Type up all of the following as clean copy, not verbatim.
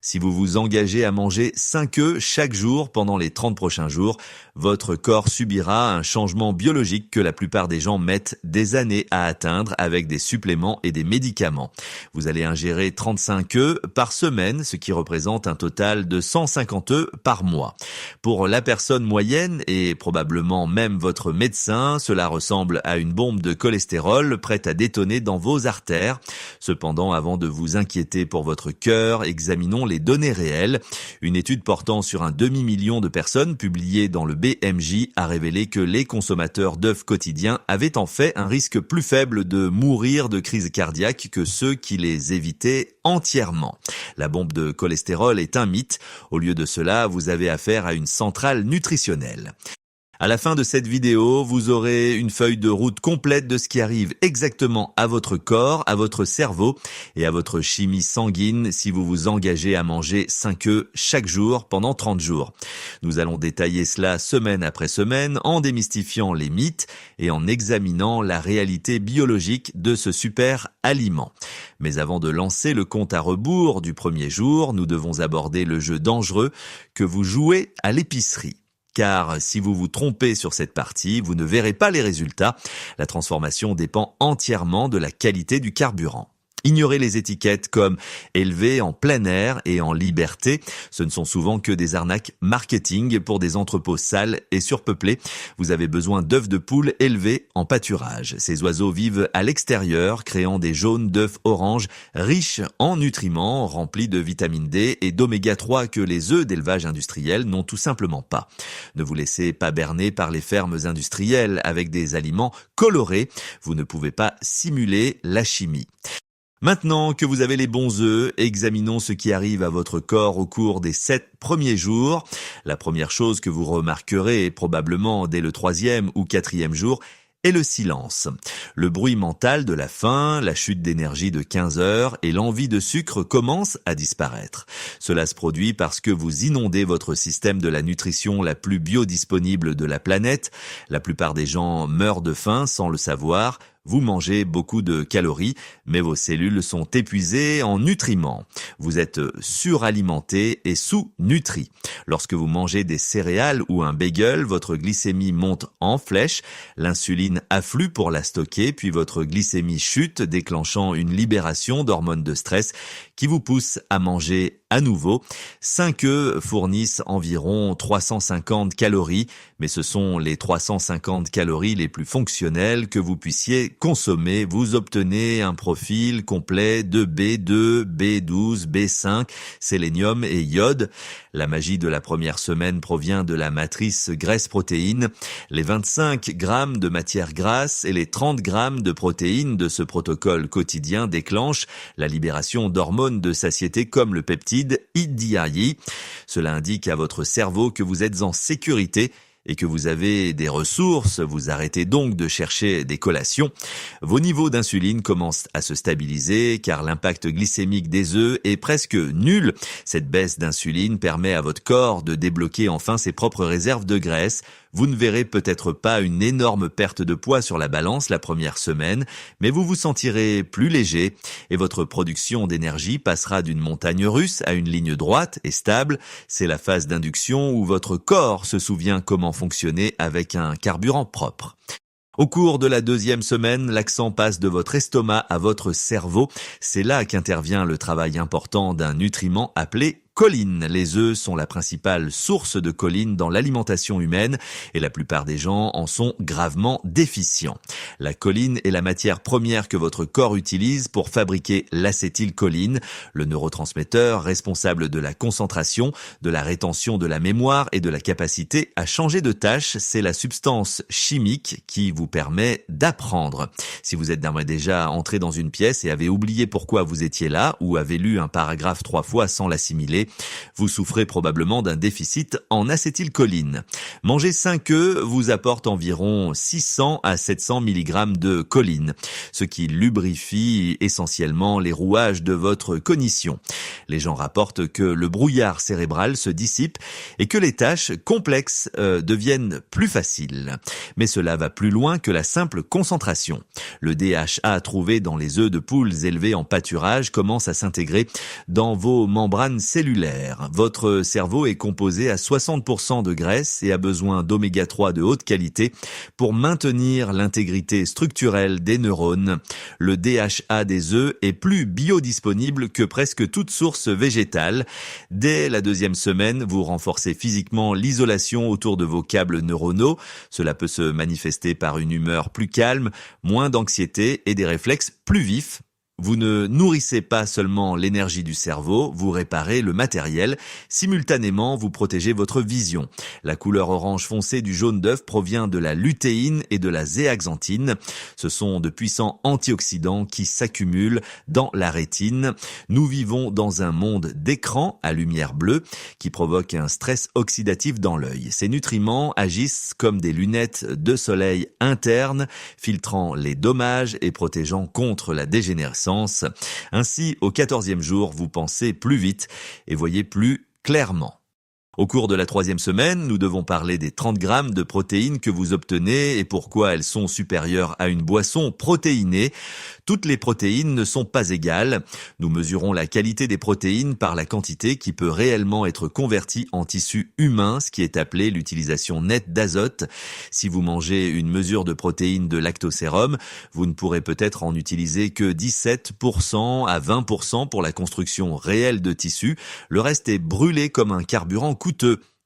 Si vous vous engagez à manger 5 œufs chaque jour pendant les 30 prochains jours, votre corps subira un changement biologique que la plupart des gens mettent des années à atteindre avec des suppléments et des médicaments. Vous allez ingérer 35 œufs par semaine, ce qui représente un total de 150 œufs par mois. Pour la personne moyenne et probablement même votre médecin, cela ressemble à une bombe de cholestérol prête à détonner dans vos artères. Cependant, avant de vous inquiéter pour votre cœur, examinons les données réelles. Une étude portant sur un demi-million de personnes publiée dans le BMJ a révélé que les consommateurs d'œufs quotidiens avaient en fait un risque plus faible de mourir de crise cardiaque que ceux qui les évitaient entièrement. La bombe de cholestérol est un mythe. Au lieu de cela, vous avez affaire à une centrale nutritionnelle. À la fin de cette vidéo, vous aurez une feuille de route complète de ce qui arrive exactement à votre corps, à votre cerveau et à votre chimie sanguine si vous vous engagez à manger 5 œufs chaque jour pendant 30 jours. Nous allons détailler cela semaine après semaine en démystifiant les mythes et en examinant la réalité biologique de ce super aliment. Mais avant de lancer le compte à rebours du premier jour, nous devons aborder le jeu dangereux que vous jouez à l'épicerie. Car si vous vous trompez sur cette partie, vous ne verrez pas les résultats. La transformation dépend entièrement de la qualité du carburant. Ignorez les étiquettes comme élevé en plein air et en liberté. Ce ne sont souvent que des arnaques marketing pour des entrepôts sales et surpeuplés. Vous avez besoin d'œufs de poule élevés en pâturage. Ces oiseaux vivent à l'extérieur, créant des jaunes d'œufs orange riches en nutriments, remplis de vitamine D et d'oméga 3 que les œufs d'élevage industriel n'ont tout simplement pas. Ne vous laissez pas berner par les fermes industrielles avec des aliments colorés. Vous ne pouvez pas simuler la chimie. Maintenant que vous avez les bons œufs, examinons ce qui arrive à votre corps au cours des 7 premiers jours. La première chose que vous remarquerez probablement dès le 3e ou 4e jour est le silence. Le bruit mental de la faim, la chute d'énergie de 15 heures et l'envie de sucre commencent à disparaître. Cela se produit parce que vous inondez votre système de la nutrition la plus biodisponible de la planète. La plupart des gens meurent de faim sans le savoir. Vous mangez beaucoup de calories, mais vos cellules sont épuisées en nutriments. Vous êtes suralimenté et sous-nutri. Lorsque vous mangez des céréales ou un bagel, votre glycémie monte en flèche, l'insuline afflue pour la stocker, puis votre glycémie chute, déclenchant une libération d'hormones de stress qui vous pousse à manger à nouveau. 5 œufs fournissent environ 350 calories, mais ce sont les 350 calories les plus fonctionnelles que vous puissiez consommer. Vous obtenez un profil complet de B2, B12, B5, sélénium et iode. La magie de la première semaine provient de la matrice graisse-protéine. Les 25 grammes de matière grasse et les 30 grammes de protéines de ce protocole quotidien déclenchent la libération d'hormones de satiété comme le peptide IDHI. Cela indique à votre cerveau que vous êtes en sécurité et que vous avez des ressources, vous arrêtez donc de chercher des collations. Vos niveaux d'insuline commencent à se stabiliser car l'impact glycémique des œufs est presque nul. Cette baisse d'insuline permet à votre corps de débloquer enfin ses propres réserves de graisse. Vous ne verrez peut-être pas une énorme perte de poids sur la balance la première semaine, mais vous vous sentirez plus léger et votre production d'énergie passera d'une montagne russe à une ligne droite et stable. C'est la phase d'induction où votre corps se souvient comment fonctionner avec un carburant propre. Au cours de la 2e semaine, l'accent passe de votre estomac à votre cerveau. C'est là qu'intervient le travail important d'un nutriment appelé choline. Les œufs sont la principale source de choline dans l'alimentation humaine et la plupart des gens en sont gravement déficients. La choline est la matière première que votre corps utilise pour fabriquer l'acétylcholine, le neurotransmetteur responsable de la concentration, de la rétention de la mémoire et de la capacité à changer de tâche. C'est la substance chimique qui vous permet d'apprendre. Si vous êtes déjà entré dans une pièce et avez oublié pourquoi vous étiez là ou avez lu un paragraphe 3 fois sans l'assimiler, vous souffrez probablement d'un déficit en acétylcholine. Manger 5 œufs vous apporte environ 600 à 700 mg de choline, ce qui lubrifie essentiellement les rouages de votre cognition. Les gens rapportent que le brouillard cérébral se dissipe et que les tâches complexes deviennent plus faciles. Mais cela va plus loin que la simple concentration. Le DHA trouvé dans les œufs de poules élevés en pâturage commence à s'intégrer dans vos membranes cellulaires. Votre cerveau est composé à 60% de graisse et a besoin d'oméga 3 de haute qualité pour maintenir l'intégrité structurelle des neurones. Le DHA des œufs est plus biodisponible que presque toute source végétale. Dès la 2e semaine, vous renforcez physiquement l'isolation autour de vos câbles neuronaux. Cela peut se manifester par une humeur plus calme, moins d'anxiété et des réflexes plus vifs. Vous ne nourrissez pas seulement l'énergie du cerveau, vous réparez le matériel. Simultanément, vous protégez votre vision. La couleur orange foncé du jaune d'œuf provient de la lutéine et de la zéaxanthine. Ce sont de puissants antioxydants qui s'accumulent dans la rétine. Nous vivons dans un monde d'écran à lumière bleue qui provoque un stress oxydatif dans l'œil. Ces nutriments agissent comme des lunettes de soleil internes, filtrant les dommages et protégeant contre la dégénérescence. Ainsi, au 14e jour, vous pensez plus vite et voyez plus clairement. Au cours de la 3e semaine, nous devons parler des 30 grammes de protéines que vous obtenez et pourquoi elles sont supérieures à une boisson protéinée. Toutes les protéines ne sont pas égales. Nous mesurons la qualité des protéines par la quantité qui peut réellement être convertie en tissu humain, ce qui est appelé l'utilisation nette d'azote. Si vous mangez une mesure de protéines de lactosérum, vous ne pourrez peut-être en utiliser que 17% à 20% pour la construction réelle de tissu. Le reste est brûlé comme un carburant coûteux.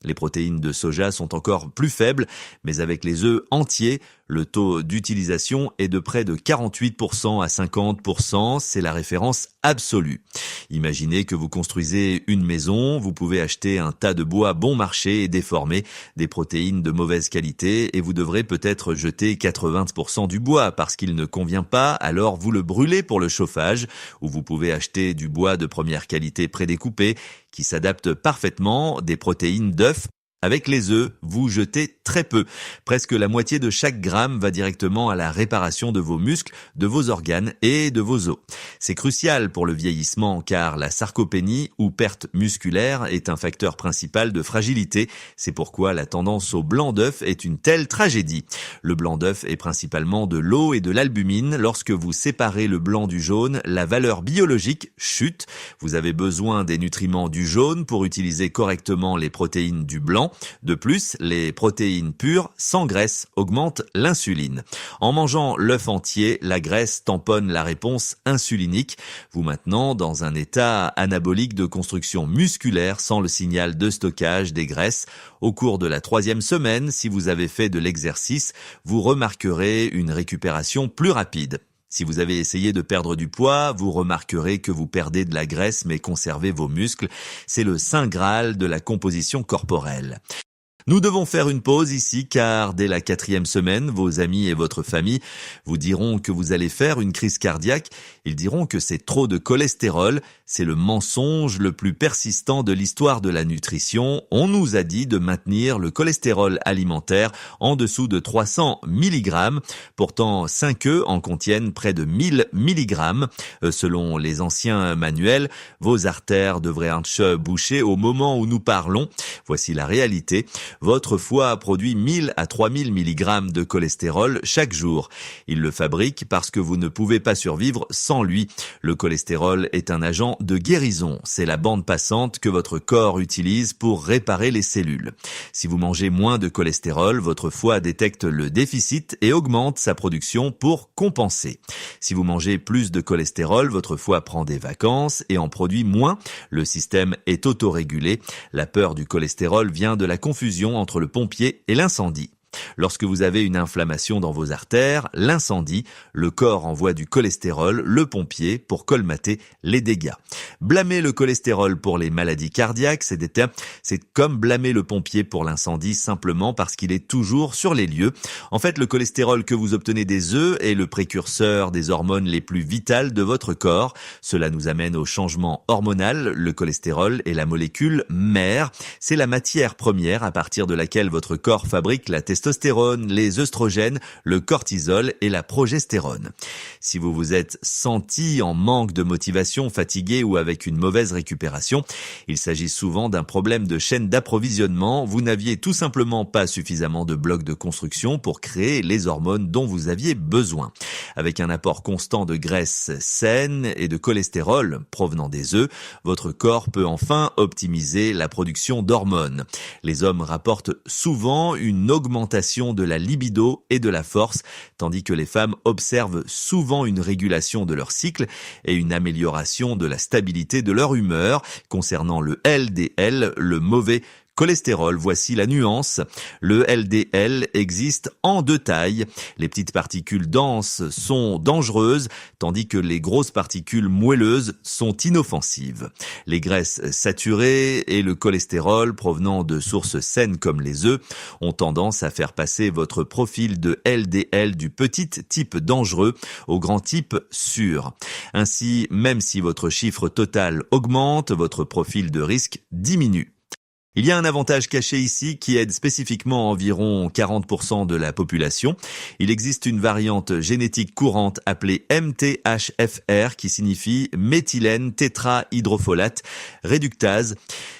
Les protéines de soja sont encore plus faibles, mais avec les œufs entiers, le taux d'utilisation est de près de 48% à 50%, c'est la référence absolue. Imaginez que vous construisez une maison, vous pouvez acheter un tas de bois bon marché et déformé, des protéines de mauvaise qualité, et vous devrez peut-être jeter 80% du bois parce qu'il ne convient pas, alors vous le brûlez pour le chauffage, ou vous pouvez acheter du bois de première qualité prédécoupé, qui s'adapte parfaitement, des protéines d'œufs. Avec les œufs, vous jetez très peu. Presque la moitié de chaque gramme va directement à la réparation de vos muscles, de vos organes et de vos os. C'est crucial pour le vieillissement car la sarcopénie ou perte musculaire est un facteur principal de fragilité. C'est pourquoi la tendance au blanc d'œuf est une telle tragédie. Le blanc d'œuf est principalement de l'eau et de l'albumine. Lorsque vous séparez le blanc du jaune, la valeur biologique chute. Vous avez besoin des nutriments du jaune pour utiliser correctement les protéines du blanc. De plus, les protéines pures, sans graisse, augmentent l'insuline. En mangeant l'œuf entier, la graisse tamponne la réponse insulinique, vous maintenant dans un état anabolique de construction musculaire sans le signal de stockage des graisses. Au cours de la 3e semaine, si vous avez fait de l'exercice, vous remarquerez une récupération plus rapide. Si vous avez essayé de perdre du poids, vous remarquerez que vous perdez de la graisse mais conservez vos muscles. C'est le saint graal de la composition corporelle. Nous devons faire une pause ici car dès la 4e semaine, vos amis et votre famille vous diront que vous allez faire une crise cardiaque. Ils diront que c'est trop de cholestérol. C'est le mensonge le plus persistant de l'histoire de la nutrition. On nous a dit de maintenir le cholestérol alimentaire en dessous de 300 mg. Pourtant, 5 œufs en contiennent près de 1000 mg. Selon les anciens manuels, vos artères devraient être bouchées au moment où nous parlons. Voici la réalité. Votre foie produit 1000 à 3000 mg de cholestérol chaque jour. Il le fabrique parce que vous ne pouvez pas survivre sans lui. Le cholestérol est un agent de guérison. C'est la bande passante que votre corps utilise pour réparer les cellules. Si vous mangez moins de cholestérol, votre foie détecte le déficit et augmente sa production pour compenser. Si vous mangez plus de cholestérol, votre foie prend des vacances et en produit moins. Le système est autorégulé. La peur du cholestérol vient de la confusion entre le pompier et l'incendie. Lorsque vous avez une inflammation dans vos artères, l'incendie, le corps envoie du cholestérol, le pompier, pour colmater les dégâts. Blâmer le cholestérol pour les maladies cardiaques, c'est comme blâmer le pompier pour l'incendie simplement parce qu'il est toujours sur les lieux. En fait, le cholestérol que vous obtenez des œufs est le précurseur des hormones les plus vitales de votre corps. Cela nous amène au changement hormonal. Le cholestérol est la molécule mère. C'est la matière première à partir de laquelle votre corps fabrique la testostérone, les œstrogènes, le cortisol et la progestérone. Si vous vous êtes senti en manque de motivation, fatigué ou avec une mauvaise récupération, il s'agit souvent d'un problème de chaîne d'approvisionnement. Vous n'aviez tout simplement pas suffisamment de blocs de construction pour créer les hormones dont vous aviez besoin. Avec un apport constant de graisse saine et de cholestérol provenant des œufs, votre corps peut enfin optimiser la production d'hormones. Les hommes rapportent souvent une augmentation de la libido et de la force, tandis que les femmes observent souvent une régulation de leur cycle et une amélioration de la stabilité de leur humeur. Concernant le LDL, le mauvais cholestérol, voici la nuance. Le LDL existe en deux tailles. Les petites particules denses sont dangereuses, tandis que les grosses particules moelleuses sont inoffensives. Les graisses saturées et le cholestérol provenant de sources saines comme les œufs ont tendance à faire passer votre profil de LDL du petit type dangereux au grand type sûr. Ainsi, même si votre chiffre total augmente, votre profil de risque diminue. Il y a un avantage caché ici qui aide spécifiquement environ 40% de la population. Il existe une variante génétique courante appelée MTHFR qui signifie méthylène tétrahydrofolate réductase.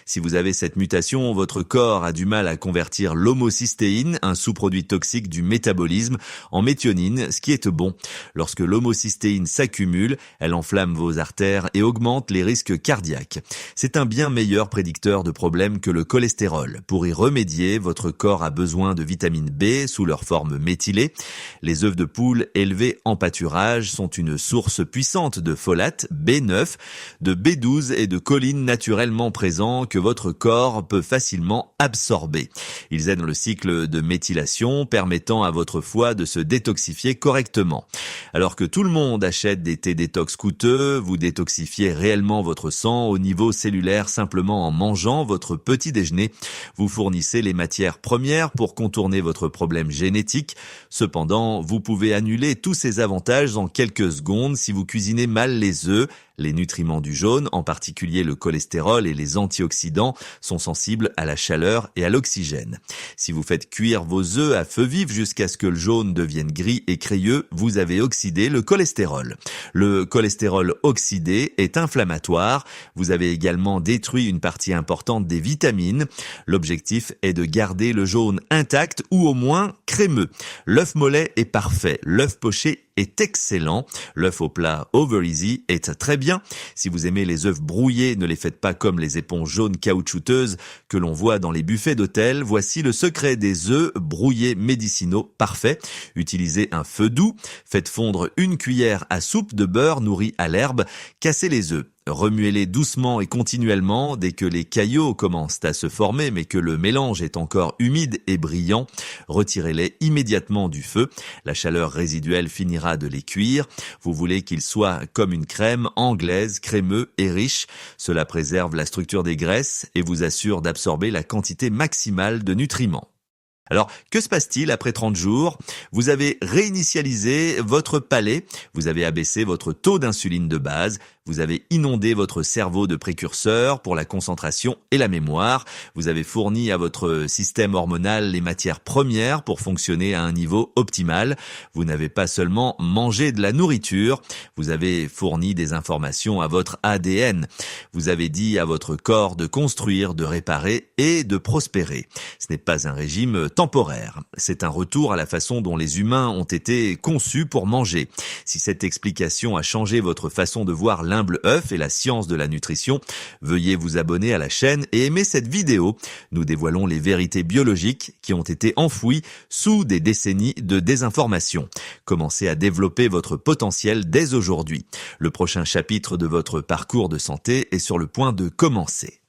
Si vous avez cette mutation, votre corps a du mal à convertir l'homocystéine, un sous-produit toxique du métabolisme, en méthionine, ce qui est bon. Lorsque l'homocystéine s'accumule, elle enflamme vos artères et augmente les risques cardiaques. C'est un bien meilleur prédicteur de problèmes que le cholestérol. Pour y remédier, votre corps a besoin de vitamine B sous leur forme méthylée. Les œufs de poule élevés en pâturage sont une source puissante de folate, B9, de B12 et de choline naturellement présents que votre corps peut facilement absorber. Ils aident le cycle de méthylation, permettant à votre foie de se détoxifier correctement. Alors que tout le monde achète des thés détox coûteux, vous détoxifiez réellement votre sang au niveau cellulaire simplement en mangeant votre petit déjeuner. Vous fournissez les matières premières pour contourner votre problème génétique. Cependant, vous pouvez annuler tous ces avantages en quelques secondes si vous cuisinez mal les œufs. Les nutriments du jaune, en particulier le cholestérol et les antioxydants, sont sensibles à la chaleur et à l'oxygène. Si vous faites cuire vos œufs à feu vif jusqu'à ce que le jaune devienne gris et crayeux, vous avez oxydé le cholestérol. Le cholestérol oxydé est inflammatoire. Vous avez également détruit une partie importante des vitamines. L'objectif est de garder le jaune intact ou au moins crémeux. L'œuf mollet est parfait. L'œuf poché est excellent. L'œuf au plat over easy est très bien. Si vous aimez les œufs brouillés, ne les faites pas comme les éponges jaunes caoutchouteuses que l'on voit dans les buffets d'hôtel. Voici le secret des œufs brouillés médicinaux parfaits. Utilisez un feu doux. Faites fondre une cuillère à soupe de beurre nourri à l'herbe. Cassez les œufs. Remuez-les doucement et continuellement dès que les caillots commencent à se former mais que le mélange est encore humide et brillant. Retirez-les immédiatement du feu. La chaleur résiduelle finira de les cuire. Vous voulez qu'ils soient comme une crème anglaise, crémeux et riche. Cela préserve la structure des graisses et vous assure d'absorber la quantité maximale de nutriments. Alors, que se passe-t-il après 30 jours? Vous avez réinitialisé votre palais, vous avez abaissé votre taux d'insuline de base, vous avez inondé votre cerveau de précurseurs pour la concentration et la mémoire, vous avez fourni à votre système hormonal les matières premières pour fonctionner à un niveau optimal, vous n'avez pas seulement mangé de la nourriture, vous avez fourni des informations à votre ADN, vous avez dit à votre corps de construire, de réparer et de prospérer. Ce n'est pas un régime temporaire, c'est un retour à la façon dont les humains ont été conçus pour manger. Si cette explication a changé votre façon de voir l'humble œuf et la science de la nutrition, veuillez vous abonner à la chaîne et aimer cette vidéo. Nous dévoilons les vérités biologiques qui ont été enfouies sous des décennies de désinformation. Commencez à développer votre potentiel dès aujourd'hui. Le prochain chapitre de votre parcours de santé est sur le point de commencer.